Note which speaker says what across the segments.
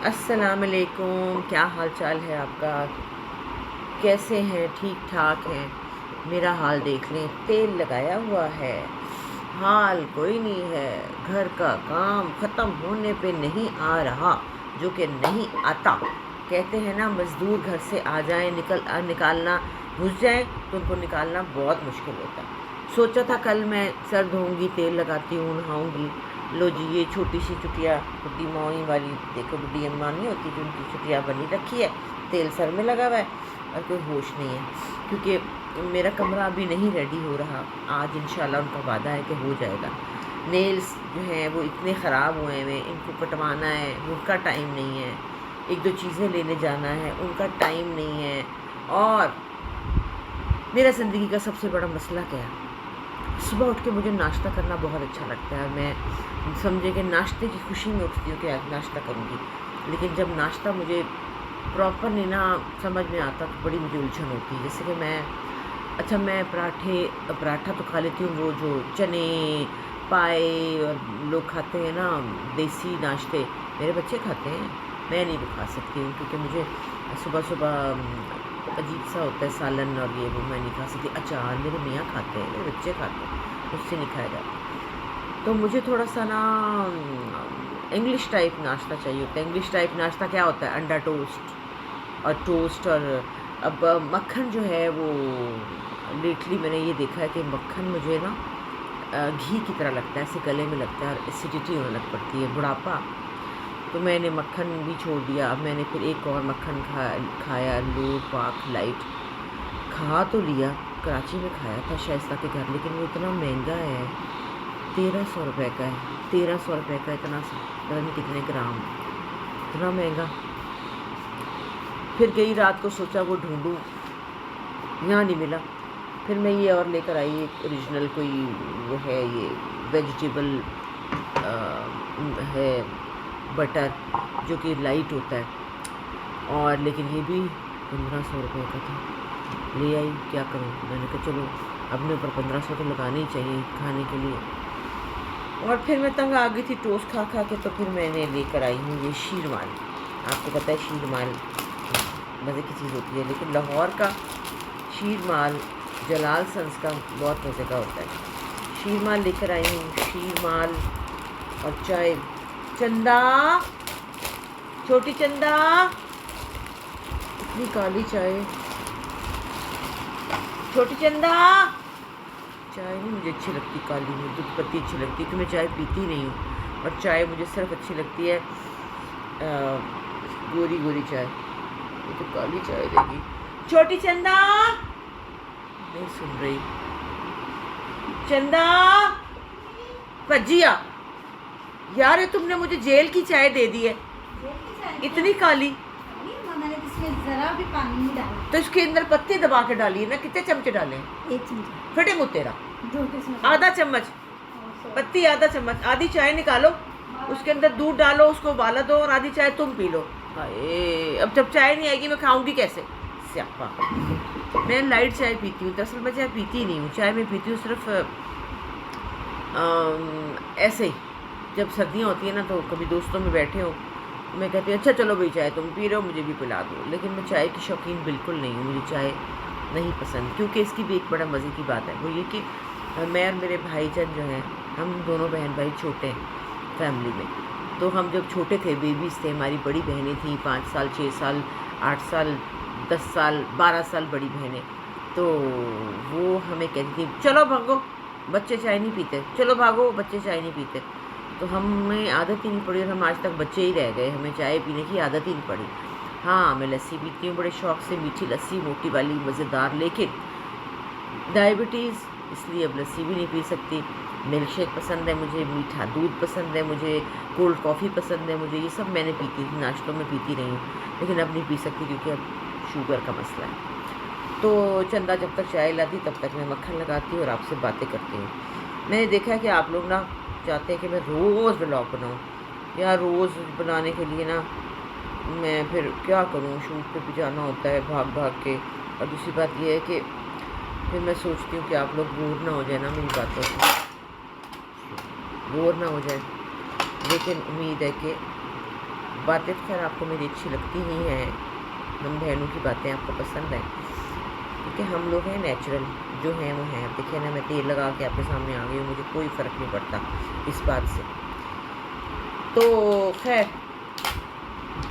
Speaker 1: السلام علیکم، کیا حال چال ہے آپ کا؟ کیسے ہیں؟ ٹھیک ٹھاک ہیں؟ میرا حال دیکھ لیں، تیل لگایا ہوا ہے، حال کوئی نہیں ہے، گھر کا کام ختم ہونے پہ نہیں آ رہا، جو کہ نہیں آتا۔ کہتے ہیں نا مزدور گھر سے آ جائیں نکالنا گھس جائیں تو ان کو نکالنا بہت مشکل ہوتا ہے۔ سوچا تھا کل میں سر دھوؤں گی، تیل لگاتی ہوں، نہاؤں گی، لو جی یہ چھوٹی سی چٹیا بڈی مائی والی، دیکھو بڈی اماں نہیں ہوتی جو ان کی چٹیا بنی رکھی ہے، تیل سر میں لگا ہوا ہے اور کوئی ہوش نہیں ہے، کیونکہ میرا کمرہ ابھی نہیں ریڈی ہو رہا۔ آج انشاءاللہ ان کا وعدہ ہے کہ ہو جائے گا۔ نیلز جو ہیں وہ اتنے خراب ہوئے ہیں، ان کو کٹوانا ہے، ان کا ٹائم نہیں ہے، ایک دو چیزیں لینے جانا ہے، ان کا ٹائم نہیں ہے۔ اور میرا زندگی کا سب سے بڑا مسئلہ کیا ہے؟ صبح اٹھ کے مجھے ناشتہ کرنا بہت اچھا لگتا ہے، میں سمجھے کہ ناشتے کی خوشی میں اٹھتی ہوں کہ آج ناشتہ کروں گی، لیکن جب ناشتہ مجھے پراپر نہیں نا سمجھ میں آتا تو بڑی مجھے الجھن ہوتی ہے۔ جیسے کہ میں پراٹھا تو کھا لیتی ہوں، وہ جو چنے پائے اور لوگ کھاتے ہیں نا دیسی ناشتے، میرے بچے کھاتے ہیں، میں نہیں وہ کھا سکتی ہوں، کیونکہ مجھے صبح صبح عجیب سا ہوتا ہے سالن اور یہ وہ میں نہیں کھا سکتی۔ اچار میرے میاں کھاتے ہیں، میرے بچے کھاتے ہیں، مجھ سے نہیں کھایا جاتا۔ تو مجھے تھوڑا سا نا انگلش ٹائپ ناشتہ چاہیے ہوتا ہے۔ انگلش ٹائپ ناشتہ کیا ہوتا ہے؟ انڈا ٹوسٹ اور اب مکھن جو ہے وہ لیٹلی میں نے یہ دیکھا ہے کہ مکھن مجھے نا گھی کی طرح لگتا ہے، ایسے گلے میں لگتا ہے اور ایسیڈیٹی ہونے لگ پڑتی ہے، بڑھاپا۔ تو میں نے مکھن بھی چھوڑ دیا، اب میں نے پھر ایک اور مکھن کھایا، لو پاک لائٹ کھا تو لیا، کراچی میں کھایا تھا شائستہ کے گھر، لیکن وہ اتنا مہنگا ہے، 1300 روپے کا ہے، 1300 روپے کا، اتنا پتہ نہیں کتنے گرام، اتنا مہنگا۔ پھر گئی رات کو، سوچا وہ ڈھونڈوں، یہاں نہیں ملا، پھر میں یہ اور لے کر آئی ایک اوریجنل کوئی وہ ہے، یہ ویجیٹیبل ہے بٹر جو کہ لائٹ ہوتا ہے، اور لیکن یہ بھی 1500 روپے کا تھا، لے آئی، کیا کروں، میں نے کہا چلو اپنے اوپر 1500 تو لگانے ہی چاہیے کھانے کے لیے۔ اور پھر میں تنگ آ گئی تھی ٹوسٹ کھا کھا کے، تو پھر میں نے لے کر آئی ہوں یہ شیرمال۔ آپ کو پتہ ہے شیرمال مزے کی چیز ہوتی ہے، لیکن لاہور کا شیرمال جلال سنس کا بہت مزے کا ہوتا ہے۔ شیرمال لے کر آئی ہوں، شیرمال اور چائے۔ چندا، چھوٹی چندا، اتنی کالی چائے، چھوٹی چندا، چائے نہیں مجھے اچھی لگتی کالی میں، دودھ پتی اچھی لگتی ہے، تو میں چائے پیتی نہیں ہوں، اور چائے مجھے صرف اچھی لگتی ہے گوری گوری چائے۔ یہ تو کالی چائے دے گی، چھوٹی چندا نہیں سن رہی، چندا بھجیا، یار تم نے مجھے جیل کی چائے دے دی ہے، اتنی کالی،
Speaker 2: میں نے اس میں ذرا بھی پانی نہیں ڈالا،
Speaker 1: تو اس کے اندر پتی دبا کے ڈالی ہے نا، کتنے چمچے ڈالے ہیں؟
Speaker 2: 1 چمچ،
Speaker 1: پھٹے منہ تیرا،
Speaker 2: 2 قسم
Speaker 1: آدھا چمچ پتی، آدھا چمچ، آدھی چائے نکالو، اس کے اندر دودھ ڈالو، اس کو ابالا دو، اور آدھی چائے تم پی لو۔ اب جب چائے نہیں آئے گی میں کھاؤں گی کیسے؟ سیاپا، میں لائٹ چائے پیتی ہوں، دراصل میں چائے پیتی ہی نہیں ہوں، چائے میں پیتی ہوں صرف ایسے ہی، جب سردیاں ہوتی ہیں نا تو کبھی دوستوں میں بیٹھے ہو، میں کہتی ہوں اچھا چلو بھائی چائے تم پی رہے ہو مجھے بھی پلا دو، لیکن میں چائے کی شوقین بالکل نہیں ہوں، مجھے چائے نہیں پسند، کیونکہ اس کی بھی ایک بڑا مزے کی بات ہے، وہ یہ کہ میں اور میرے بھائی جان جو ہیں، ہم دونوں بہن بھائی چھوٹے ہیں فیملی میں، تو ہم جب چھوٹے تھے، بیبیز تھے، ہماری بڑی بہنیں تھیں 5 سال 6 سال 8 سال 10 سال 12 سال بڑی بہنیں، تو وہ ہمیں کہتی تھی چلو بھاگو بچے چائے نہیں پیتے، چلو بھاگو بچے چائے نہیں پیتے، تو ہمیں عادت ہی نہیں پڑی، اور ہم آج تک بچے ہی رہ گئے، ہمیں چائے پینے کی عادت ہی نہیں پڑی۔ ہاں میں لسی پیتی ہوں بڑے شوق سے، میٹھی لسی، موٹی والی مزیدار، لیکن ڈائبٹیز اس لیے اب لسی بھی نہیں پی سکتی۔ ملک شیک پسند ہے مجھے، میٹھا دودھ پسند ہے مجھے، کولڈ کافی پسند ہے مجھے، یہ سب میں نے پیتی تھی، ناشتوں میں پیتی رہی ہوں، لیکن اب نہیں پی سکتی کیونکہ اب شوگر کا مسئلہ ہے۔ تو چندہ جب تک چائے لاتی تب تک میں مکھن لگاتی ہوں اور آپ سے باتیں کرتی ہوں۔ میں نے دیکھا ہے کہ آپ لوگ نا چاہتے ہیں کہ میں روز ولاگ بناؤں، یا روز بنانے کے لیے نا میں پھر کیا کروں، شوٹ پہ بھی جانا ہوتا ہے بھاگ بھاگ کے، اور دوسری بات یہ ہے کہ پھر میں سوچتی ہوں کہ آپ لوگ بور نہ ہو جائے نا میری باتوں سے، بور نہ ہو جائے، لیکن امید ہے کہ باتیں خیر آپ کو میری اچھی لگتی ہی ہیں، ہم بہنوں کی باتیں آپ کو پسند ہیں، کیونکہ ہم لوگ ہیں نیچرل، جو ہیں وہ ہیں. دیکھیں نا، میں تیل لگا کے آپ کے سامنے آ گئی ہوں، مجھے کوئی فرق نہیں پڑتا اس بات سے. تو خیر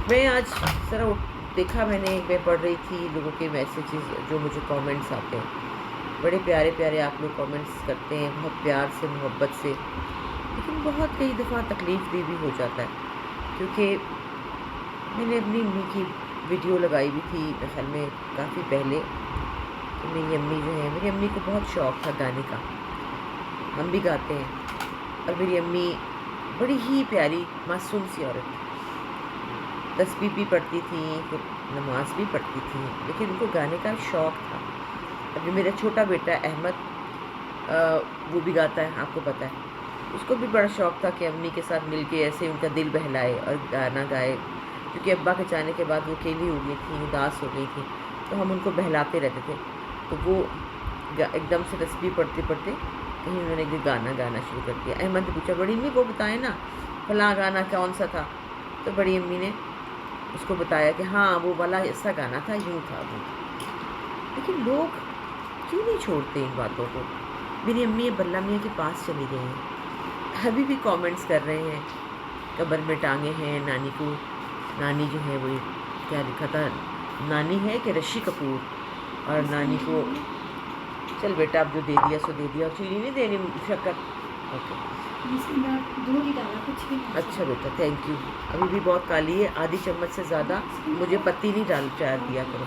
Speaker 1: میں آج ذرا دیکھا، میں پڑھ رہی تھی لوگوں کے میسیجز جو مجھے کامنٹس آتے ہیں. بڑے پیارے پیارے آپ لوگ کامنٹس کرتے ہیں، بہت پیار سے، محبت سے، لیکن بہت کئی دفعہ تکلیف دہ بھی ہو جاتا ہے. کیونکہ میں نے اپنی امی کی ویڈیو لگائی بھی تھی میرے خیال میں کافی پہلے، کہ میری امی جو ہے، میری امی کو بہت شوق تھا گانے کا، ہم بھی گاتے ہیں. اور میری امی بڑی ہی پیاری معصوم سی عورت تھی، تسبیح بھی پڑھتی تھیں، نماز بھی پڑھتی تھیں، لیکن ان کو گانے کا شوق تھا. ابھی میرا چھوٹا بیٹا احمد، وہ بھی گاتا ہے، آپ کو پتہ ہے. اس کو بھی بڑا شوق تھا کہ امی کے ساتھ مل کے ایسے ان کا دل بہلائے اور گانا گائے، کیونکہ ابا کے جانے کے بعد وہ اکیلی ہو گئی تھیں، اداس ہو گئی تھیں، تو ہم ان کو بہلاتے رہتے تھے. تو وہ ایک دم سے تسبیح پڑھتے پڑھتے کہیں انہوں نے ایک گانا گانا شروع کر دیا. احمد نے پوچھا بڑی امی وہ بتائیں نا فلاں گانا کون سا تھا. تو بڑی امی نے اس کو بتایا کہ ہاں وہ والا ایسا گانا تھا، یوں تھا وہ. لیکن لوگ کیوں نہیں چھوڑتے ان باتوں کو. میری امی اب اللہ میاں کے پاس چلی گئی ہیں، ابھی بھی کامنٹس کر رہے ہیں، قبر میں ٹانگے ہیں نانی کو. نانی جو ہے وہ کیا لکھا تھا، نانی ہے کہ رشی کپور، اور نانی کو چل بیٹا اب جو دے دیا سو دے دیا. اور چینی نہیں دینی شکر؟ اوکے اچھا بیٹا، تھینک یو. ابھی بھی بہت کالی ہے، آدھی چمچ سے زیادہ مجھے پتی نہیں ڈال چاہ دیا کرو.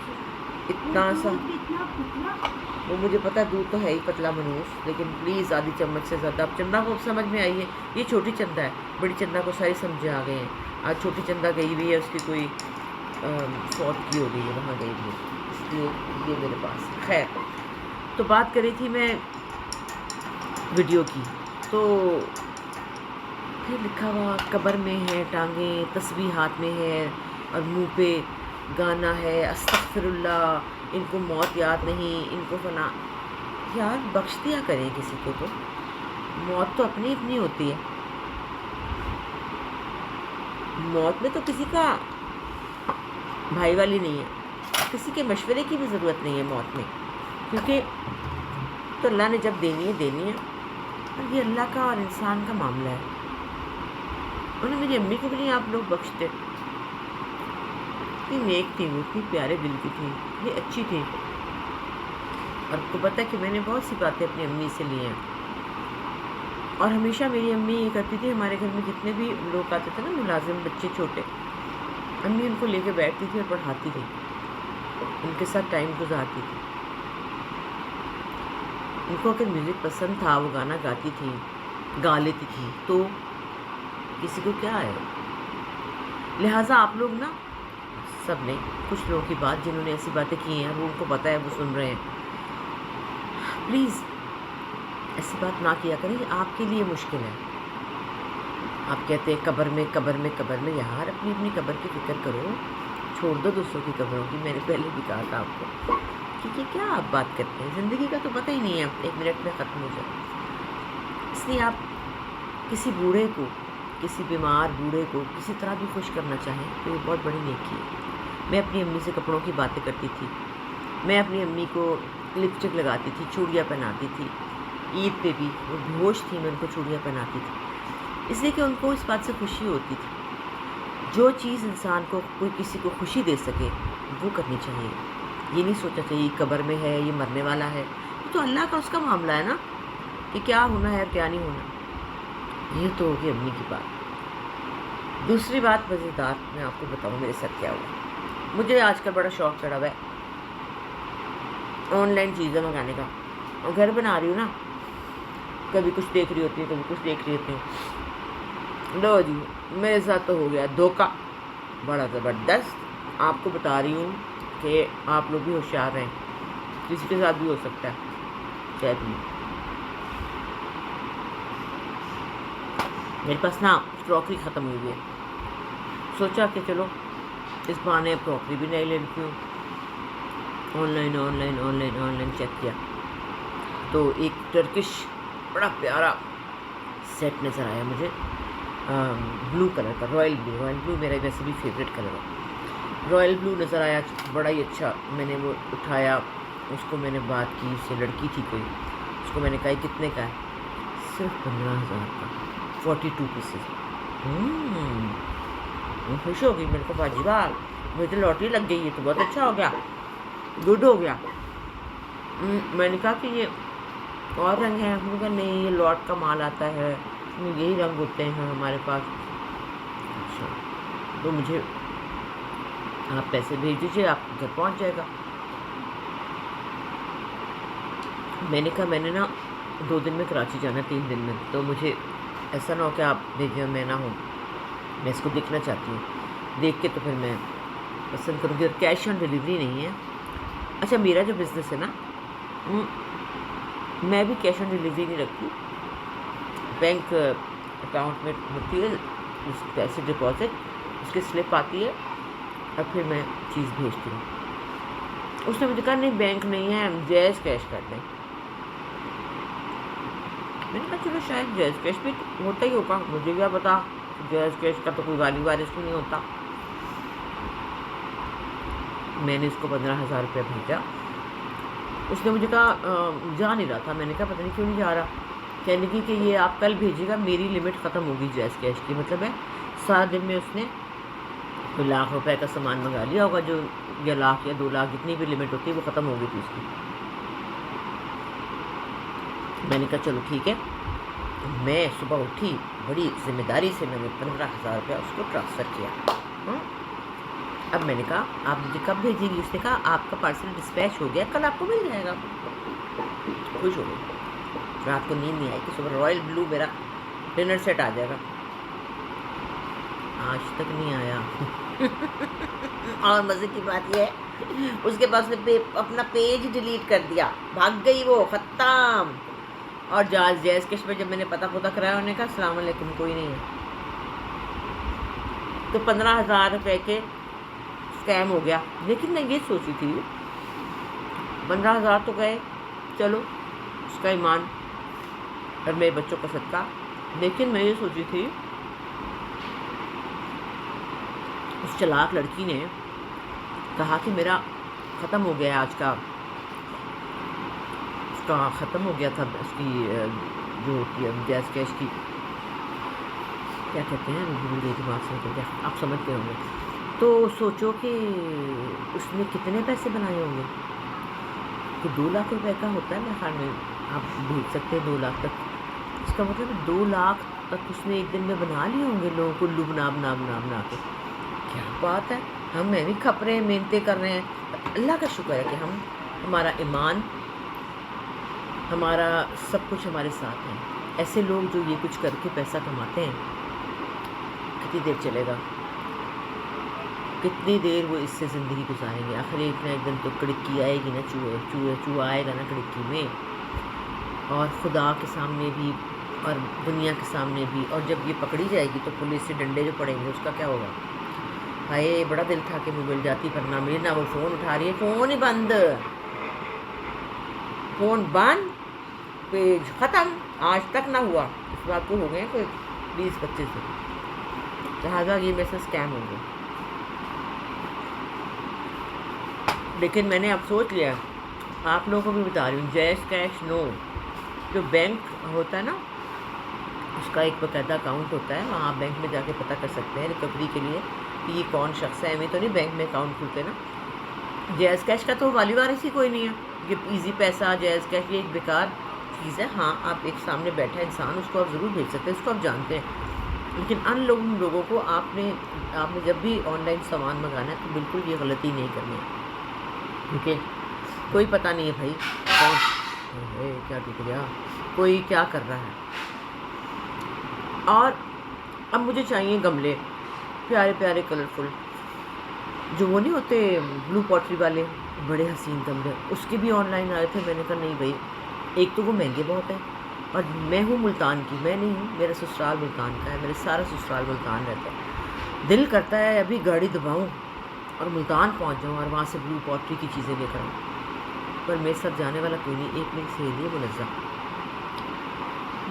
Speaker 1: اتنا سا وہ مجھے پتا دودھ تو ہے ہی پتلا منوس، لیکن پلیز آدھی چمچ سے زیادہ. اب چندہ کو سمجھ میں آئی ہے، یہ چھوٹی چندہ ہے، بڑی چندہ کو ساری سمجھے آ گئے ہیں. آج چھوٹی چندہ گئی ہوئی ہے، اس کی کوئی فوت کی ہو گئی ہے، وہاں گئی ہوئی ہے، اس لیے یہ میرے پاس ہے. خیر، تو بات کری تھی میں ویڈیو کی. تو پھر لکھا ہوا قبر میں ہے ٹانگیں، تسبیح ہاتھ میں ہے، اور منہ پہ گانا ہے استغفر اللہ، ان کو موت یاد نہیں، ان کو فلاں. یار بخش دیا کریں کسی کو، تو موت تو اپنی اپنی ہوتی ہے. موت میں تو کسی کا بھائی والی نہیں ہے، کسی کے مشورے کی بھی ضرورت نہیں ہے موت میں، کیونکہ تو اللہ نے جب دینی ہے دینی ہے. اور یہ اللہ کا اور انسان کا معاملہ ہے. انہوں نے میری امی کو بھی نہیں آپ لوگ بخشتے. اتنی نیک تھی وہ، اتنی پیارے دل کی تھی، اتنی اچھی تھی. اور آپ کو پتہ ہے کہ میں نے بہت سی باتیں اپنی امی سے لی ہیں. اور ہمیشہ میری امی یہ کرتی تھی، ہمارے گھر میں جتنے بھی لوگ آتے تھے نا، ملازم بچے چھوٹے، امی ان کو لے کے بیٹھتی تھی اور پڑھاتی تھی، ان کے ساتھ ٹائم گزارتی تھی. ان کو اگر میوزک پسند تھا، وہ گانا گاتی تھی، گا لیتی تھی، تو کسی کو کیا ہے. لہٰذا آپ لوگ نا، سب نے، کچھ لوگوں کی بات جنہوں نے ایسی باتیں کی ہیں اور وہ ان کو پتہ ہے، وہ سن رہے ہیں، پلیز ایسی بات نہ کیا کریں. آپ کے لیے مشکل ہے. آپ کہتے ہیں قبر میں قبر میں قبر میں. یار اپنی اپنی قبر کی فکر کرو، چھوڑ دو دوسروں کی قبروں کی. میں نے پہلے بھی کہا تھا آپ کو، کیونکہ کیا آپ بات کرتے ہیں، زندگی کا تو پتہ ہی نہیں ہے، ایک منٹ میں ختم ہو جائے. اس لیے آپ کسی بوڑھے کو، کسی بیمار بوڑھے کو کسی طرح بھی خوش کرنا چاہیں تو یہ بہت بڑی نیکی ہے. میں اپنی امی سے کپڑوں کی باتیں کرتی تھی، میں اپنی امی کو لپسٹک لگاتی تھی، چوڑیاں پہناتی تھی. عید پہ بھی وہ بھوج تھی، میں ان کو چوڑیاں پہناتی تھی، اس لیے کہ ان کو اس بات سے خوشی ہوتی تھی. جو چیز انسان کو کوئی کسی کو خوشی دے سکے وہ کرنی چاہیے. یہ نہیں سوچنا چاہیے قبر میں ہے، یہ مرنے والا ہے. یہ تو اللہ کا، اس کا معاملہ ہے نا، کہ کیا ہونا ہے اور کیا نہیں ہونا. یہ تو ہوگی امی کی بات. دوسری بات مزیدار میں آپ کو بتاؤں میرے ساتھ کیا ہوا. مجھے آج کل بڑا شوق چڑھا ہوا ہے آن لائن چیزیں منگانے کا. اور گھر بنا رہی ہوں نا، کبھی کچھ دیکھ رہی ہوتی ہوں، کبھی کچھ دیکھ رہی ہوتی ہوں. لو جی، میرے ساتھ تو ہو گیا دھوکہ بڑا زبردست. آپ کو بتا رہی ہوں کہ آپ لوگ بھی ہوشیار رہیں، کسی کے ساتھ بھی ہو سکتا ہے. شاید نہیں. میرے پاس نا کراکری ختم ہوئی ہے، سوچا کہ چلو اس بہانے کراکری بھی نہیں لے لیتی ہوں. آن لائن چیک کیا تو ایک ٹرکش بڑا پیارا سیٹ نظر آیا مجھے. بلو کلر کا، رائل بلو میرا ویسے بھی فیوریٹ کلر ہے. رائل بلو نظر آیا، بڑا ہی اچھا. میں نے وہ اٹھایا، اس کو میں نے بات کی، اس سے لڑکی تھی کوئی، اس کو میں نے کہا کتنے کا ہے؟ صرف 15,000 کا، 42 پیسز. میں خوش ہو گئی. میرے کو باجی بال مجھے تو لاٹری لگ گئی، یہ تو بہت اچھا ہو گیا، گڈ ہو گیا. میں نے کہا کہ یہ اور رنگ ہے؟ انہوں نے کہا نہیں، یہ لاٹ کا مال آتا ہے، اس میں یہی رنگ ہوتے ہیں ہمارے پاس. اچھا تو مجھے آپ پیسے بھیج دیجیے، آپ گھر پہنچ جائے گا. میں نے کہا میں نے نا 2 دن میں کراچی جانا، 3 دن میں، تو مجھے ایسا نہ ہو کہ آپ بھیجیں میں نہ ہوں. میں اس کو دیکھنا چاہتی ہوں، دیکھ کے تو پھر میں پسند کروں گی. اور کیش آن ڈلیوری نہیں ہے. اچھا میرا جو بزنس ہے نا، میں بھی کیش آن ڈلیوری نہیں رکھتی. بینک اکاؤنٹ میں ہوتی ہے اس پیسے ڈپازٹ، اس کی سلپ آتی ہے اور پھر میں چیز بھیجتی ہوں. اس نے مجھے کہا نہیں بینک نہیں ہے، جیز کیش کر دیں. میں نے کہا چلو شاید جیز کیش بھی ہوتا ہی ہوگا، مجھے کیا پتا، جیز کیش کا تو کوئی والی وارث بھی نہیں ہوتا. میں نے اس کو 15,000 روپیہ بھیجا. اس نے مجھے کہا جا نہیں رہا تھا. میں نے کہا پتہ نہیں کیوں نہیں جا رہا. کہنے کی کہ یہ آپ کل بھیجیے گا، میری لمٹ ختم ہوگی جیز کیش کی. مطلب ہے 7 دن میں اس نے کوئی لاکھ روپے کا سامان منگا لیا ہوگا، جو یا لاکھ یا 2 لاکھ جتنی بھی لمٹ ہوتی ہے وہ ختم ہو گئی تھی اس کی. میں نے کہا چلو ٹھیک ہے. میں صبح اٹھی، بڑی ذمہ داری سے میں نے 15,000 روپیہ اس کو ٹرانسفر کیا. اب میں نے کہا آپ مجھے کب بھیجیں گی؟ اس نے کہا آپ کا پارسل ڈسپیچ ہو گیا، کل آپ کو مل جائے گا. خوش ہو گئی. رات کو نیند نہیں آئی کہ صبح رائل بلو میرا ڈنر سیٹ آ جائے گا. آج تک نہیں آیا. اور مزے کی بات یہ ہے اس کے پاس نے اپنا پیج ڈیلیٹ کر دیا، بھاگ گئی وہ، ختم. اور جیز کیش پہ جب میں نے پتہ کرایا، انہوں نے کہا السلام علیکم کوئی نہیں ہے. تو 15,000 روپے کے اسکیم ہو گیا. لیکن میں یہ سوچی تھی 15,000 تو گئے، چلو اس کا ایمان اور میرے بچوں کا صدقہ. لیکن میں یہ سوچی تھی اس چلاک لڑکی نے کہا کہ میرا ختم ہو گیا آج کا، اس کا ختم ہو گیا تھا، اس کی جو ہوتی ہے جیز کیش کی کیا کہتے ہیں، میرے دماغ سے نکل گیا، آپ سمجھتے ہوں گے. تو سوچو کہ اس نے کتنے پیسے بنائے ہوں گے. کہ 2 لاکھ روپے کا ہوتا ہے میرے خیال میں، آپ بھیج سکتے ہیں 2 لاکھ تک. اس کا مطلب 2 لاکھ تک اس نے ایک دن میں بنا لیے ہوں گے لوگوں کو لو بنا بنا کے. کیا بات ہے. میں بھی کھپ رہے ہیں، محنتیں کر رہے ہیں. اللہ کا شکر ہے کہ ہمارا ایمان، ہمارا سب کچھ ہمارے ساتھ ہے. ایسے لوگ جو یہ کچھ کر کے پیسہ کماتے ہیں، کتنی دیر چلے گا، کتنی دیر وہ اس سے زندگی گزاریں گے. آخر ایک دن تو کڑکی آئے گی نا، چوہا آئے گا نا کڑکی میں. اور خدا کے سامنے بھی اور دنیا کے سامنے بھی. اور جب یہ پکڑی جائے گی تو پولیس سے ڈنڈے جو پڑیں گے اس کا کیا ہوگا. ہائے بڑا دل تھا کہ وہ مل جاتی، پر نہ ملی. نہ وہ فون اٹھا رہی ہے، فون ہی بند، فون بند، پیج ختم. آج تک نہ ہوا. اس بات کو ہو گئے کوئی 20-25 دن. لہٰذا یہ میرے سے اسکیم ہو گیا. لیکن میں نے اب سوچ لیا، آپ لوگوں کو بھی بتا رہی ہوں، جیز کیش نو. جو بینک ہوتا ہے نا، اس کا ایک باقاعدہ اکاؤنٹ ہوتا ہے، وہاں آپ بینک میں جا کے پتہ کر سکتے ہیں ریکوری کے لیے کہ یہ کون شخص ہے. ایویں تو نہیں بینک میں اکاؤنٹ کھلتے نا. جیز کیش کا تو والی وارث ہی کوئی نہیں ہے. یہ ایزی پیسہ، جیز کیش، یہ ایک بیکار چیز ہے. ہاں آپ ایک سامنے بیٹھا انسان، اس کو آپ ضرور بھیج سکتے ہیں، اس کو آپ جانتے ہیں. لیکن ان لوگوں کو آپ نے جب بھی آن لائن سامان منگانا ہے تو بالکل یہ غلطی نہیں کرنی ہے. کیونکہ کوئی پتہ نہیں ہے بھائی کون کیا ٹوٹ گیا، کوئی کیا کر رہا ہے. اور اب مجھے چاہیے گملے پیارے پیارے کلرفل، جو وہ نہیں ہوتے بلو پوٹری والے، بڑے حسین گملے. اس کے بھی آن لائن آئے تھے. میں نے کہا نہیں بھائی، ایک تو وہ مہنگے بہت ہیں، اور میں ہوں ملتان کی، میں نہیں ہوں، میرا سسرال ملتان کا ہے، میرے سارا سسرال ملتان رہتا ہے. دل کرتا ہے ابھی گاڑی دباؤں اور ملتان پہنچ جاؤں اور وہاں سے بلو پوٹری کی چیزیں لے کر آؤں. پر میرے ساتھ جانے والا کوئی نہیں. ایک میری سہیلی ہے منزہ،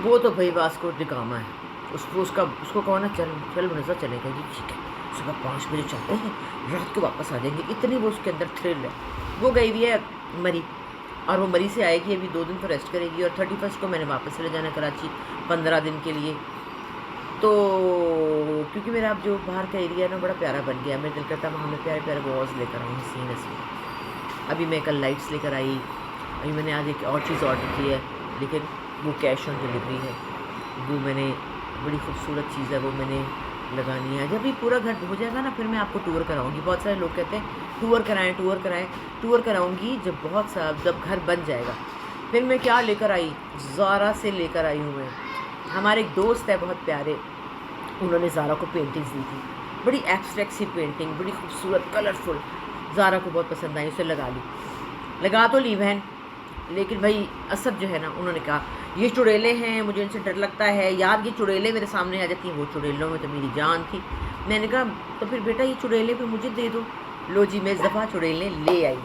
Speaker 1: وہ تو بھائی واسکو ڈگاما ہے، اس کو کہو نا چل منزہ چلے گا جی ٹھیک ہے، صبح 5 بجے چلتے ہیں، رات کو واپس آ جائیں گے، اتنی وہ اس کے اندر تھرل ہے. وہ گئی ہوئی ہے مری، اور وہ مری سے آئے گی ابھی 2 دن تو ریسٹ کرے گی، اور 31 کو میں نے واپس لے جانا کراچی 15 دن کے لیے. تو کیونکہ میرا اب جو باہر کا ایریا ہے نا بڑا پیارا بن گیا، میں دل کرتا وہاں میں پیارے پیارے واز لے کر آؤں حسین حسین. ابھی میں کل لائٹس لے کر آئی، ابھی میں نے آج ایک اور چیز آرڈر کی ہے، لیکن وہ کیش آن ڈلیوری ہے. وہ میں نے بڑی خوبصورت چیز ہے، وہ میں نے لگانی ہے. جب یہ پورا گھر ہو جائے گا نا پھر میں آپ کو ٹور کراؤں گی. بہت سارے لوگ کہتے ہیں ٹور کرائیں، ٹور کراؤں گی جب گھر بن جائے گا. پھر میں کیا لے کر آئی، زارا سے لے کر آئی ہوں میں. ہمارے ایک دوست ہے بہت پیارے، انہوں نے زارا کو پینٹنگز دی تھی، بڑی ایبسٹریکٹ سی پینٹنگ، بڑی خوبصورت کلرفل. زارا کو بہت پسند آئی، اسے لگا تو لی بہن. لیکن بھائی اسد جو ہے نا، انہوں نے کہا یہ چڑیلیں ہیں، مجھے ان سے ڈر لگتا ہے یار، یہ چڑیلیں میرے سامنے آ جاتی ہیں. وہ چڑیلوں میں تو میری جان تھی. میں نے کہا تو پھر بیٹا یہ چڑیلیں پہ مجھے دے دو. لو جی میں اس دفعہ چڑیلیں لے آئی،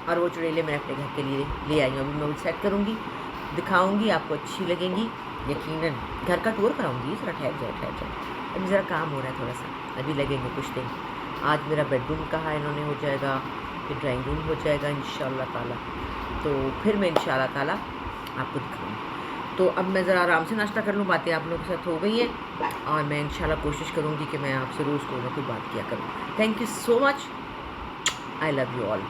Speaker 1: اور وہ چڑیلیں میں اپنے گھر کے لیے لے آئی ہوں. ابھی میں وہ سیٹ کروں گی، دکھاؤں گی، آپ کو اچھی لگیں گی یقیناً. گھر کا ٹور کراؤں گی، ذرا ٹھہر جائے. ابھی ذرا کام ہو رہا ہے تھوڑا سا، ابھی لگیں گے کچھ دن. آج میرا بیڈ روم کہا انہوں نے ہو جائے گا، پھر ڈرائنگ روم ہو جائے گا انشاءاللہ تعالیٰ. تو پھر میں انشاءاللہ تعالیٰ آپ کو دکھاؤں گی. تو اب میں ذرا آرام سے ناشتہ کر لوں، باتیں آپ لوگوں کے ساتھ ہو گئی ہیں، اور میں انشاءاللہ کوشش کروں گی کہ میں آپ سے روز کوئی نہ کوئی بات کیا کروں. Thank you so much, I love you all.